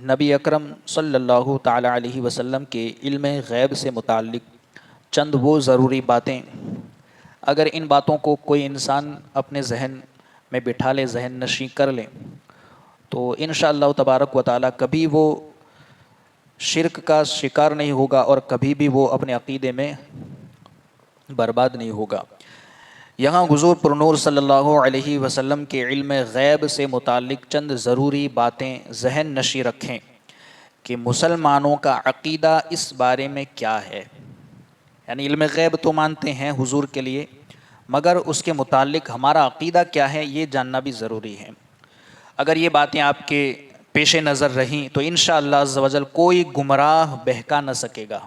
نبی اکرم صلی اللہ تعالی علیہ وسلم کے علم غیب سے متعلق چند وہ ضروری باتیں، اگر ان باتوں کو کوئی انسان اپنے ذہن میں بٹھا لے، ذہن نشیں کر لے، تو انشاءاللہ تبارک و تعالی کبھی وہ شرک کا شکار نہیں ہوگا اور کبھی بھی وہ اپنے عقیدے میں برباد نہیں ہوگا۔ یہاں حضور پر نور صلی اللہ علیہ وسلم کے علم غیب سے متعلق چند ضروری باتیں ذہن نشیں رکھیں کہ مسلمانوں کا عقیدہ اس بارے میں کیا ہے۔ یعنی علم غیب تو مانتے ہیں حضور کے لیے، مگر اس کے متعلق ہمارا عقیدہ کیا ہے یہ جاننا بھی ضروری ہے۔ اگر یہ باتیں آپ کے پیش نظر رہیں تو انشاءاللہ عز و جل کوئی گمراہ بہکا نہ سکے گا۔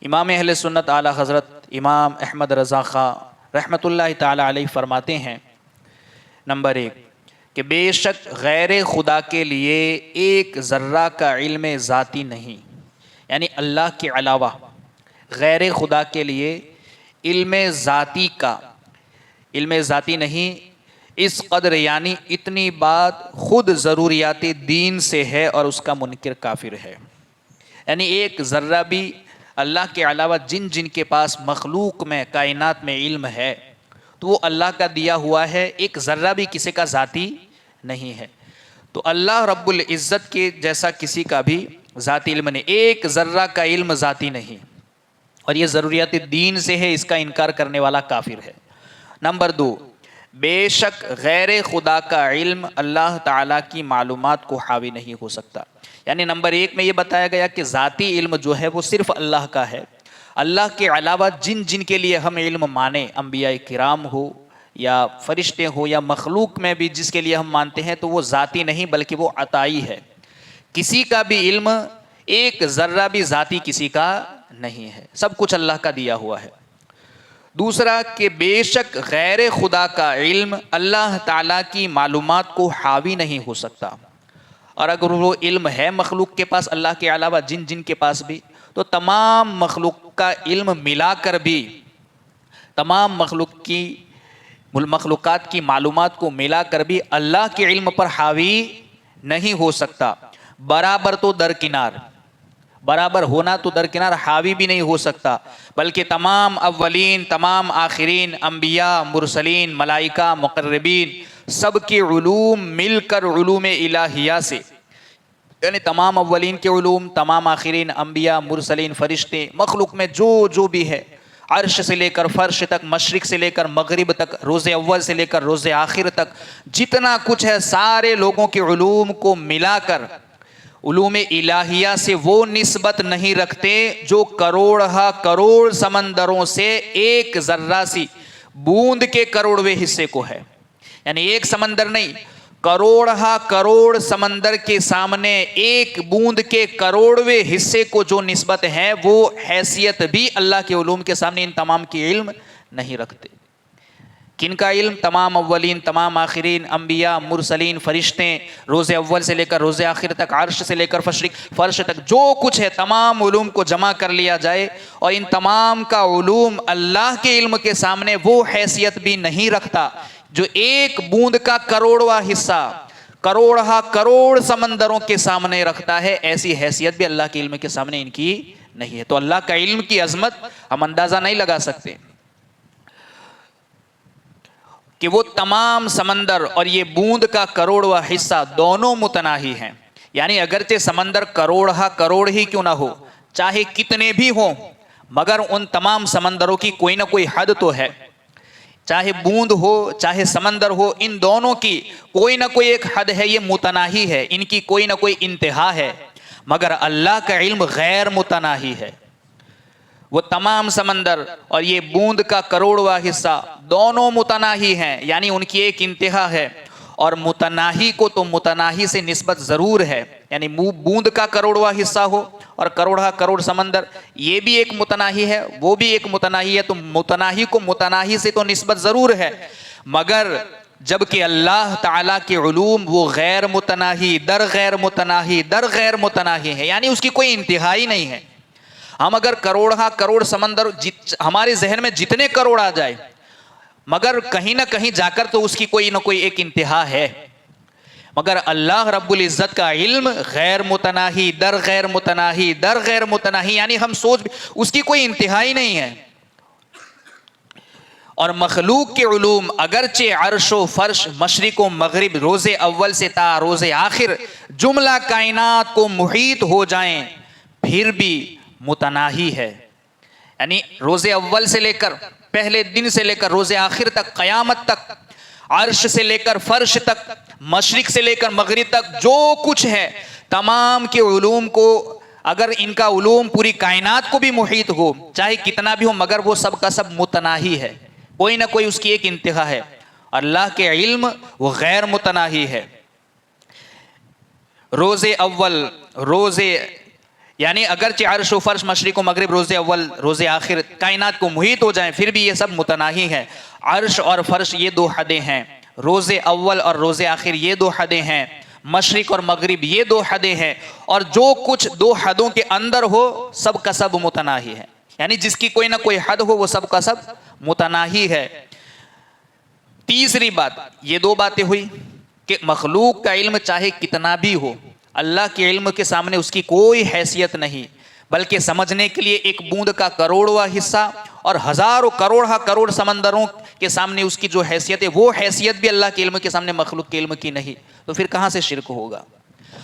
امام اہل سنت اعلیٰ حضرت امام احمد رضا خان رحمۃ اللہ تعالی علیہ فرماتے ہیں، نمبر 1 کہ بے شک غیر خدا کے لیے ایک ذرہ کا علم ذاتی نہیں، یعنی اللہ کے علاوہ غیر خدا کے لیے علم ذاتی نہیں، اس قدر یعنی اتنی بات خود ضروریات دین سے ہے اور اس کا منکر کافر ہے۔ یعنی ایک ذرہ بھی اللہ کے علاوہ جن کے پاس مخلوق میں کائنات میں علم ہے تو وہ اللہ کا دیا ہوا ہے، ایک ذرہ بھی کسی کا ذاتی نہیں ہے۔ تو اللہ رب العزت کے جیسا کسی کا بھی ذاتی علم نہیں، ایک ذرہ کا علم ذاتی نہیں، اور یہ ضروریات دین سے ہے، اس کا انکار کرنے والا کافر ہے۔ نمبر 2 بے شک غیر خدا کا علم اللہ تعالیٰ کی معلومات کو حاوی نہیں ہو سکتا۔ یعنی نمبر 1 میں یہ بتایا گیا کہ ذاتی علم جو ہے وہ صرف اللہ کا ہے، اللہ کے علاوہ جن کے لیے ہم علم مانیں، انبیاء کرام ہو یا فرشتے ہو یا مخلوق میں بھی جس کے لیے ہم مانتے ہیں تو وہ ذاتی نہیں بلکہ وہ عطائی ہے۔ کسی کا بھی علم ایک ذرہ بھی ذاتی کسی کا نہیں ہے، سب کچھ اللہ کا دیا ہوا ہے۔ دوسرا کہ بے شک غیر خدا کا علم اللہ تعالیٰ کی معلومات کو حاوی نہیں ہو سکتا، اور اگر وہ علم ہے مخلوق کے پاس اللہ کے علاوہ جن کے پاس بھی، تو تمام مخلوق کا علم ملا کر بھی، تمام مخلوقات کی معلومات کو ملا کر بھی اللہ کے علم پر حاوی نہیں ہو سکتا۔ برابر تو درکنار، برابر ہونا تو درکنار، حاوی بھی نہیں ہو سکتا، بلکہ تمام اولین تمام آخرین انبیاء مرسلین ملائکہ مقربین سب کے علوم مل کر علوم الہیہ سے، یعنی تمام اولین کے علوم، تمام آخرین انبیاء مرسلین فرشتے مخلوق میں جو بھی ہے، عرش سے لے کر فرش تک، مشرق سے لے کر مغرب تک، روز اول سے لے کر روز آخر تک، جتنا کچھ ہے سارے لوگوں کے علوم کو ملا کر علوم الہیہ سے وہ نسبت نہیں رکھتے جو کروڑ سمندروں سے ایک ذرہ سی بوند کے کروڑویں حصے کو ہے۔ یعنی ایک سمندر نہیں، کروڑ سمندر کے سامنے ایک بوند کے کروڑویں حصے کو جو نسبت ہے وہ حیثیت بھی اللہ کے علوم کے سامنے ان تمام کی علم نہیں رکھتے۔ کن کا علم؟ تمام اولین تمام آخرین انبیاء مرسلین فرشتے، روز اول سے لے کر روز آخر تک، عرش سے لے کر فرش تک جو کچھ ہے تمام علوم کو جمع کر لیا جائے اور ان تمام کا علوم اللہ کے علم کے سامنے وہ حیثیت بھی نہیں رکھتا جو ایک بوند کا کروڑواں حصہ کروڑ سمندروں کے سامنے رکھتا ہے، ایسی حیثیت بھی اللہ کے علم کے سامنے ان کی نہیں ہے۔ تو اللہ کا علم کی عظمت ہم اندازہ نہیں لگا سکتے کہ وہ تمام سمندر اور یہ بوند کا کروڑواں حصہ دونوں متناہی ہیں۔ یعنی اگرچہ سمندر کروڑ ہی کیوں نہ ہو، چاہے کتنے بھی ہوں، مگر ان تمام سمندروں کی کوئی نہ کوئی حد تو ہے، چاہے بوند ہو چاہے سمندر ہو، ان دونوں کی کوئی نہ کوئی ایک حد ہے، یہ متناہی ہے، ان کی کوئی نہ کوئی انتہا ہے۔ مگر اللہ کا علم غیر متناہی ہے، وہ تمام سمندر اور یہ بوند کا کروڑواں حصہ دونوں متناہی ہیں، یعنی ان کی ایک انتہا ہے، اور متناہی کو تو متناہی سے نسبت ضرور ہے، یعنی بوند کا کروڑواں حصہ ہو اور کروڑ سمندر، یہ بھی ایک متناہی ہے وہ بھی ایک متناہی ہے، تو متناہی کو متناہی سے تو نسبت ضرور ہے، مگر جبکہ اللہ تعالیٰ کے علوم وہ غیر متناہی در غیر متناہی ہے، یعنی اس کی کوئی انتہائی نہیں ہے۔ ہم اگر کروڑ سمندر ہمارے ذہن میں جتنے کروڑ آ جائے، مگر کہیں نہ کہیں جا کر تو اس کی کوئی نہ کوئی ایک انتہا ہے۔ مگر اللہ رب العزت کا علم غیر متناہی در غیر متناہی در غیر متناہی، یعنی ہم سوچ اس کی کوئی انتہائی نہیں ہے. اور مخلوق کے علوم اگرچہ عرش و فرش، مشرق و مغرب، روز اول سے تا روز آخر جملہ کائنات کو محیط ہو جائیں، پھر بھی متناہی ہے. یعنی روز اول سے لے کر پہلے دن سے لے کر روز آخر تک، قیامت تک، عرش سے لے کر فرش تک، مشرق سے لے کر مغرب تک جو کچھ ہے تمام کے علوم کو، اگر ان کا علوم پوری کائنات کو بھی محیط ہو، چاہے کتنا بھی ہو، مگر وہ سب کا سب متناہی ہے، کوئی نہ کوئی اس کی ایک انتہا ہے. اللہ کے علم وہ غیر متناہی ہے. روز اول، روز یعنی اگرچہ عرش و فرش، مشرق و مغرب، روز اول روز آخر کائنات کو محیط ہو جائیں، پھر بھی یہ سب متناہی ہے. عرش اور فرش یہ دو حدیں ہیں، روز اول اور روز آخر یہ دو حدیں ہیں، مشرق اور مغرب یہ دو حدیں ہیں، اور جو کچھ دو حدوں کے اندر ہو سب کا سب متناہی ہے. یعنی جس کی کوئی نہ کوئی حد ہو وہ سب کا سب متناہی ہے. تیسری بات، یہ دو باتیں ہوئی کہ مخلوق کا علم چاہے کتنا بھی ہو، اللہ کے علم کے سامنے اس کی کوئی حیثیت نہیں، بلکہ سمجھنے کے لیے ایک بوند کا کروڑواں حصہ اور ہزاروں کروڑ سمندروں کے سامنے اس کی جو حیثیت ہے، وہ حیثیت بھی اللہ کے علم کے سامنے مخلوق کے علم کی نہیں. تو پھر کہاں سے شرک ہوگا؟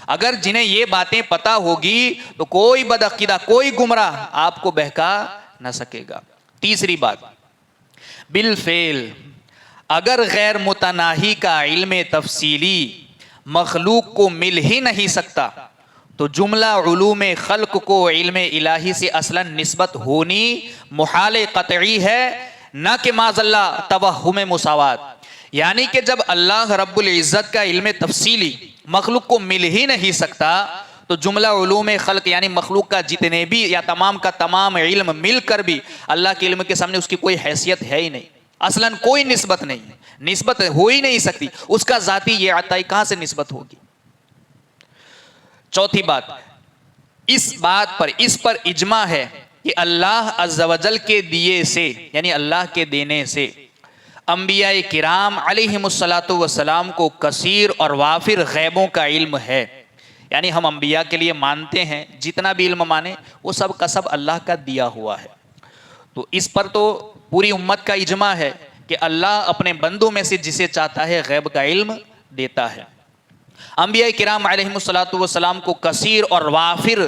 اگر جنہیں یہ باتیں پتہ ہوگی تو کوئی بدعقیدہ، کوئی گمراہ آپ کو بہکا نہ سکے گا. تیسری بات، بالفعل اگر غیر متناہی کا علم تفصیلی مخلوق کو مل ہی نہیں سکتا تو جملہ علوم خلق کو علم الہی سے اصلا نسبت ہونی محال قطعی ہے، نہ کہ معاذ اللہ توہم مساوات. یعنی کہ جب اللہ رب العزت کا علم تفصیلی مخلوق کو مل ہی نہیں سکتا تو جملہ علوم خلق یعنی مخلوق کا جتنے بھی یا تمام کا تمام علم مل کر بھی اللہ کے علم کے سامنے اس کی کوئی حیثیت ہے ہی نہیں، اصلاً کوئی نسبت نہیں، نسبت ہو ہی نہیں سکتی. اس کا ذاتی یہ عطائی کہاں سے نسبت ہوگی؟ چوتھی بات، اس پر اجماع ہے کہ اللہ عز و جل کے دیے سے یعنی اللہ کے دینے سے انبیاء کرام علیہم السلام کو کثیر اور وافر غیبوں کا علم ہے. یعنی ہم انبیاء کے لیے مانتے ہیں، جتنا بھی علم مانے وہ سب کا سب اللہ کا دیا ہوا ہے. تو اس پر تو پوری امت کا اجماع ہے کہ اللہ اپنے بندوں میں سے جسے چاہتا ہے غیب کا علم دیتا ہے. انبیاء کرام علیہم السلام کو کثیر اور وافر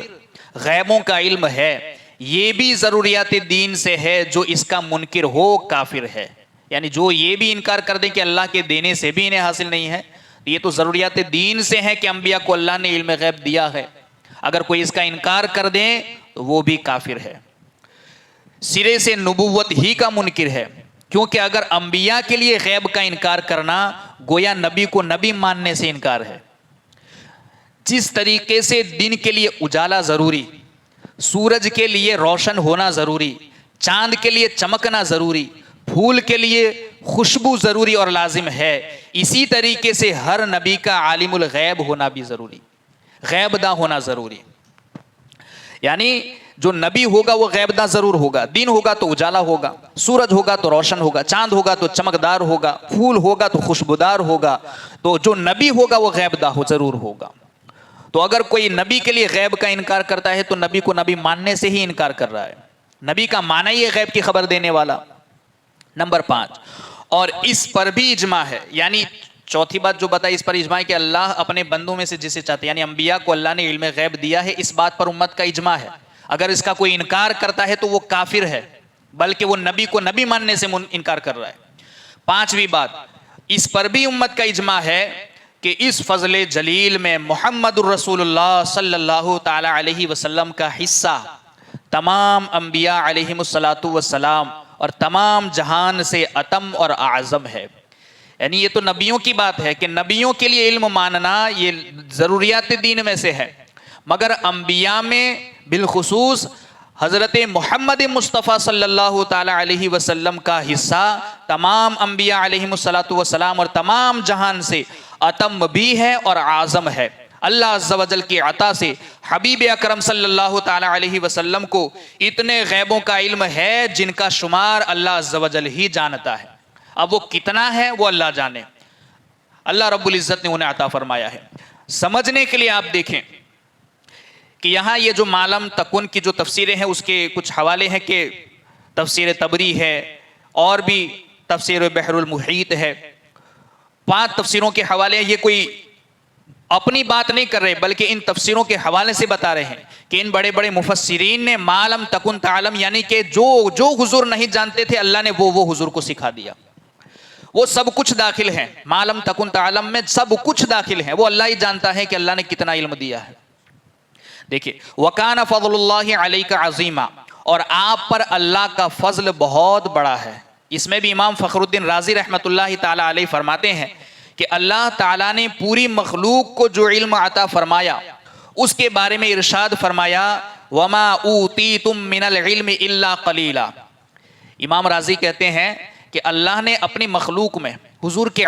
غیبوں کا علم ہے. یہ بھی ضروریات دین سے ہے، جو اس کا منکر ہو کافر ہے. یعنی جو یہ بھی انکار کر دیں کہ اللہ کے دینے سے بھی انہیں حاصل نہیں ہے، یہ تو ضروریات دین سے ہے کہ انبیاء کو اللہ نے علم غیب دیا ہے. اگر کوئی اس کا انکار کر دیں تو وہ بھی کافر ہے، سرے سے نبوت ہی کا منکر ہے. کیونکہ اگر انبیاء کے لیے غیب کا انکار کرنا گویا نبی کو نبی ماننے سے انکار ہے. جس طریقے سے دن کے لیے اجالا ضروری، سورج کے لیے روشن ہونا ضروری، چاند کے لیے چمکنا ضروری، پھول کے لیے خوشبو ضروری اور لازم ہے، اسی طریقے سے ہر نبی کا عالم الغیب ہونا بھی ضروری، غیب داں ہونا ضروری. یعنی جو نبی ہوگا وہ غیب داں ضرور ہوگا. دن ہوگا تو اجالا ہوگا، سورج ہوگا تو روشن ہوگا، چاند ہوگا تو چمکدار ہوگا، پھول ہوگا تو خوشبودار ہوگا. تو جو نبی ہوگا وہ غیب داں ضرور ہوگا. تو اگر کوئی نبی کے لیے غیب کا انکار کرتا ہے تو نبی کو نبی ماننے سے ہی انکار کر رہا ہے. نبی کا معنی ہی ہے غیب کی خبر دینے والا. نمبر 5، اور اس پر بھی اجماع ہے، یعنی چوتھی بات جو بتائی اس پر اجماع ہے کہ اللہ اپنے بندوں میں سے جسے چاہتے ہیں، یعنی انبیاء کو اللہ نے علم غیب دیا ہے. اس بات پر امت کا اجماع ہے. اگر اس کا کوئی انکار کرتا ہے تو وہ کافر ہے، بلکہ وہ نبی کو نبی ماننے سے انکار کر رہا ہے. 5ویں بات، اس پر بھی امت کا اجماع ہے کہ اس فضل جلیل میں محمد الرسول اللہ صلی اللہ تعالی علیہ وسلم کا حصہ تمام انبیاء علیہم السلام اور تمام جہان سے اتم اور اعظم ہے. یعنی یہ تو نبیوں کی بات ہے کہ نبیوں کے لیے علم ماننا یہ ضروریات دین میں سے ہے، مگر انبیاء میں بالخصوص حضرت محمد مصطفیٰ صلی اللہ تعالی علیہ وسلم کا حصہ تمام انبیاء علیہم السلام اور تمام جہان سے اتم بھی ہے اور اعظم ہے. اللہ عز و جل کی عطا سے حبیب اکرم صلی اللہ تعالی علیہ وسلم کو اتنے غیبوں کا علم ہے جن کا شمار اللہ عز و جل ہی جانتا ہے. اب وہ کتنا ہے وہ اللہ جانے. اللہ رب العزت نے انہیں عطا فرمایا ہے۔ سمجھنے کے لیے آپ دیکھیں کہ یہاں یہ جو معلم تکن کی جو تفسیریں ہیں اس کے کچھ حوالے ہیں کہ تفسیر تبری ہے اور بھی تفسیر بحر المحیط ہے، 5 تفسیروں کے حوالے ہیں۔ یہ کوئی اپنی بات نہیں کر رہے بلکہ ان تفسیروں کے حوالے سے بتا رہے ہیں کہ ان بڑے بڑے مفسرین نے ما لم تکن تعلم یعنی کہ جو حضور نہیں جانتے تھے اللہ نے وہ حضور کو سکھا دیا۔ وہ سب کچھ داخل ہیں، ما لم تکن تعلم میں سب کچھ داخل ہیں، وہ اللہ ہی جانتا ہے کہ اللہ نے کتنا علم دیا ہے۔ دیکھیے وَكَانَ فَضْلُ اللَّهِ عَلَيْكَ عَظِيمًا، اور آپ پر اللہ کا فضل بہت بڑا ہے۔ اس میں بھی امام فخر الدین رازی رحمۃ اللہ تعالی علیہ فرماتے ہیں کہ اللہ تعالیٰ نے پوری مخلوق کو جو علم عطا فرمایا اس کے بارے میں ارشاد فرمایا وَمَا أُوتِيتُم مِّنَ الْعِلْمِ إِلَّا قَلِيلًا۔ امام رازی کہتے ہیں کہ اللہ نے اپنی مخلوق میں حضور کے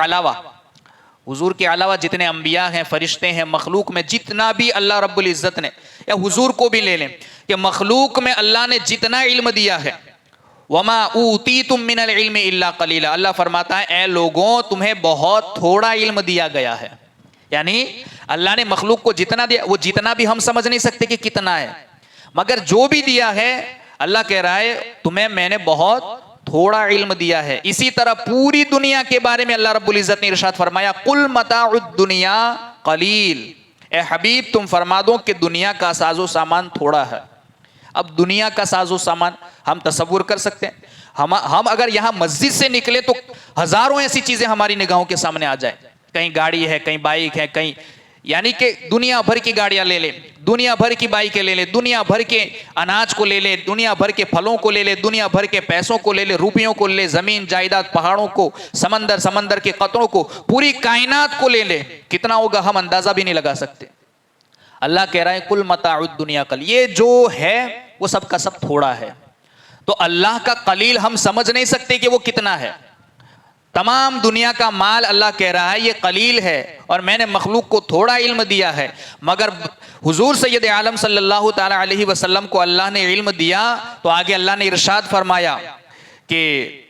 علاوہ جتنے انبیاء ہیں، فرشتے ہیں، مخلوق میں جتنا بھی اللہ رب العزت نے، یا حضور کو بھی لے لیں کہ مخلوق میں اللہ نے جتنا علم دیا ہے وَمَا أُوتِيتُم مِّنَ الْعِلْمِ إِلَّا قَلِيلًا، اللہ فرماتا ہے اے لوگوں تمہیں بہت تھوڑا علم دیا گیا ہے۔ یعنی اللہ نے مخلوق کو جتنا دیا، وہ جتنا بھی ہم سمجھ نہیں سکتے کہ کتنا ہے، مگر جو بھی دیا ہے اللہ کہہ رہا ہے تمہیں میں نے بہت تھوڑا علم دیا ہے۔ اسی طرح پوری دنیا کے بارے میں اللہ رب العزت نے ارشاد فرمایا قُلْ مَتَاعُ الدُّنْيَا قَلِيلٌ، اے حبیب تم فرما دو کہ دنیا کا ساز و سامان تھوڑا ہے۔ اب دنیا کا ساز و سامان ہم تصور کر سکتے ہیں، ہم اگر یہاں مسجد سے نکلے تو ہزاروں ایسی چیزیں ہماری نگاہوں کے سامنے آ جائیں، کہیں گاڑی ہے، کہیں بائک ہے، کہیں یعنی کہ دنیا بھر کی گاڑیاں لے لیں، دنیا بھر کی بائکیں لے لیں، دنیا بھر کے اناج کو لے لیں، دنیا بھر کے پھلوں کو لے لیں، دنیا بھر کے پیسوں کو لے لیں، روپیوں کو لے لیں، زمین جائیداد، پہاڑوں کو، سمندر کے قطروں کو، پوری کائنات کو لے لیں، کتنا ہوگا ہم اندازہ بھی نہیں لگا سکتے۔ اللہ کہہ رہا ہے کل متاع الدنیا قلیل، یہ جو ہے وہ سب کا سب تھوڑا ہے۔ تو اللہ کا قلیل ہم سمجھ نہیں سکتے کہ وہ کتنا ہے۔ تمام دنیا کا مال اللہ کہہ رہا ہے یہ قلیل ہے اور میں نے مخلوق کو تھوڑا علم دیا ہے، مگر حضور سید عالم صلی اللہ تعالی علیہ وسلم کو اللہ نے علم دیا تو آگے اللہ نے ارشاد فرمایا کہ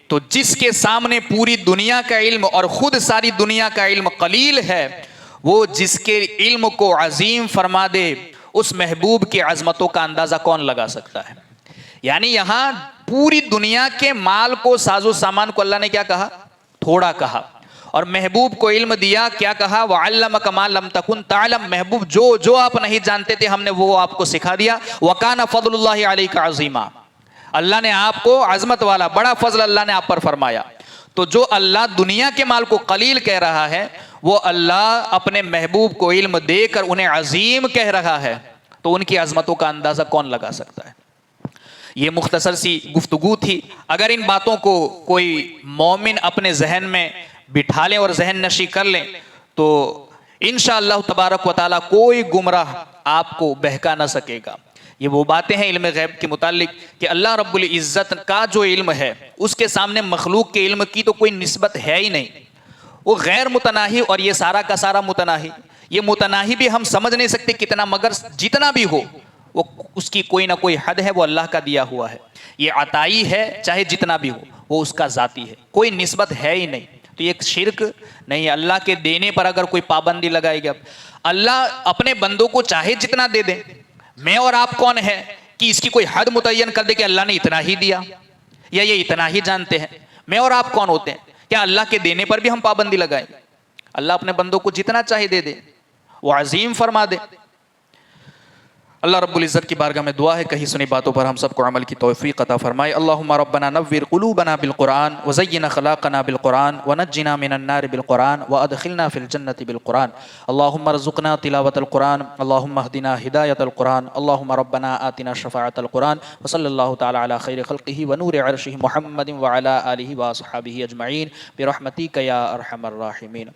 تو جس کے سامنے پوری دنیا کا علم اور خود ساری دنیا کا علم قلیل ہے، وہ جس کے علم کو عظیم فرما دے اس محبوب کی عظمتوں کا اندازہ کون لگا سکتا ہے۔ یعنی یہاں پوری دنیا کے مال کو، ساز و سامان کو اللہ نے کیا کہا؟ تھوڑا کہا، اور محبوب کو علم دیا کیا کہا؟ وَعَلَّمَكَ مَا لَمْ تَكُنْ تَعْلَمْ، محبوب جو آپ نہیں جانتے تھے ہم نے وہ آپ کو سکھا دیا۔ وَكَانَ فَضْلُ اللَّهِ عَلَيْكَ عَظِيمًا، اللہ نے آپ کو عظمت والا بڑا فضل اللہ نے آپ پر فرمایا۔ تو جو اللہ دنیا کے مال کو قلیل کہہ رہا ہے وہ اللہ اپنے محبوب کو علم دے کر انہیں عظیم کہہ رہا ہے، تو ان کی عظمتوں کا اندازہ کون لگا سکتا ہے؟ یہ مختصر سی گفتگو تھی۔ اگر ان باتوں کو کوئی مومن اپنے ذہن میں بٹھا لیں اور ذہن نشی کر لیں تو انشاءاللہ تبارک و تعالیٰ کوئی گمراہ آپ کو بہکا نہ سکے گا۔ یہ وہ باتیں ہیں علم غیب کے متعلق کہ اللہ رب العزت کا جو علم ہے اس کے سامنے مخلوق کے علم کی تو کوئی نسبت ہے ہی نہیں، وہ غیر متناہی اور یہ سارا کا سارا متناہی۔ یہ متناہی بھی ہم سمجھ نہیں سکتے کتنا، مگر جتنا بھی ہو وہ اس کی کوئی نہ کوئی حد ہے، وہ اللہ کا دیا ہوا ہے۔ یہ عطائی ہے چاہے جتنا بھی ہو، وہ اس کا ذاتی ہے، کوئی نسبت ہے ہی نہیں۔ تو یہ ایک شرک نہیں، اللہ کے دینے پر اگر کوئی پابندی لگائے گا، اللہ اپنے بندوں کو چاہے جتنا دے دے۔ میں اور آپ کون ہے کہ اس کی کوئی حد متعین کر دے کہ اللہ نے اتنا ہی دیا یا یہ اتنا ہی جانتے ہیں؟ میں اور آپ کون ہوتے ہیں کیا اللہ کے دینے پر بھی ہم پابندی لگائیں؟ اللہ اپنے بندوں کو جتنا چاہے دے دے، وہ عظیم فرما دے۔ اللہ رب العزت کی بارگاہ میں دعا ہے کہیں سنی باتوں پر ہم سب کو عمل کی توفیق عطا فرمائے۔ اللہم ربنا نور قلوبنا بالقرآن وزین اخلاقنا بالقرآن ونجنا من النار بالقرآن وادخلنا فی الجنة بالقرآن۔ اللہم ارزقنا تلاوت القرآن، اللہم اہدنا ہدایت القرآن، اللہم ربنا آتنا شفاعت القرآن، وصلی اللہ تعالی علی خیر خلقہ ونور عرشہ محمد وعلی آلہ واصحابہ اجمعین برحمتک یا ارحم الراحمین۔